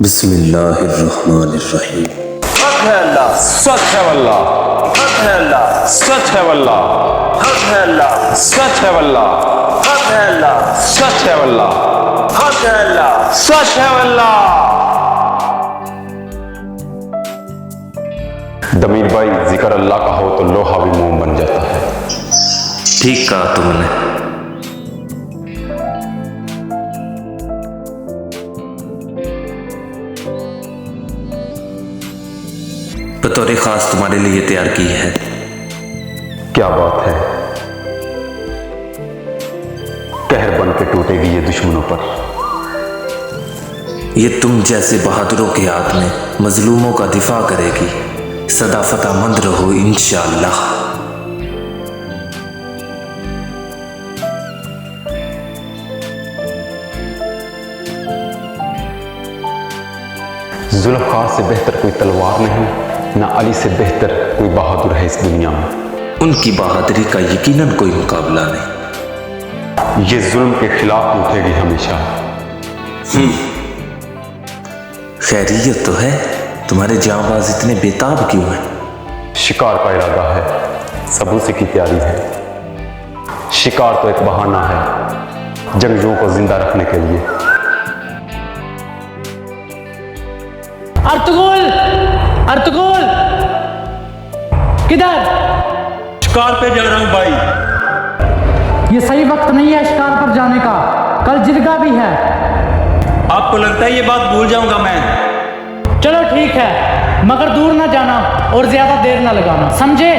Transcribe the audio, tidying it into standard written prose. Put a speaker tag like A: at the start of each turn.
A: बिस्मिल्लाहिर्रहमानिर्रहीम।
B: हक है अल्लाह, सच है वल्लाह। हक है अल्लाह, सच है वल्लाह। हक है अल्लाह, सच है वल्लाह। हक है अल्लाह, सच है वल्लाह। हक है अल्लाह, सच है वल्लाह।
C: दमीर भाई, जिक्र अल्लाह का हो तो लोहा भी मोम बन जाता है।
A: ठीक कहा तुमने। बतौर खास तुम्हारे लिए तैयार की है।
C: क्या बात है, कहर बन के टूटेगी ये दुश्मनों पर।
A: ये तुम जैसे बहादुरों के हाथ में मजलूमों का दिफा करेगी। सदा फतहमंद रहो इंशाअल्लाह।
C: जुल्फ़ा से बेहतर कोई तलवार नहीं, ना अली से बेहतर कोई बहादुर है इस दुनिया में।
A: उनकी बहादुरी का यकीनन कोई मुकाबला नहीं।
C: ये जुल्म के खिलाफ उठेगी हमेशा।
A: खैरियत तो है, तुम्हारे जांबाज इतने बेताब क्यों हैं?
C: शिकार का इरादा है, सबूसे की तैयारी है। शिकार तो एक बहाना है जंगजुओं को जिंदा रखने के लिए।
D: अर्तुगरुल, अर्तुगरुल, किधर?
B: शिकार पे जा रहा हूं भाई।
D: ये सही वक्त नहीं है शिकार पर जाने का, कल जिरगा भी है।
B: आपको लगता है ये बात भूल जाऊंगा मैं?
D: चलो ठीक है, मगर दूर ना जाना और ज्यादा देर ना लगाना, समझे?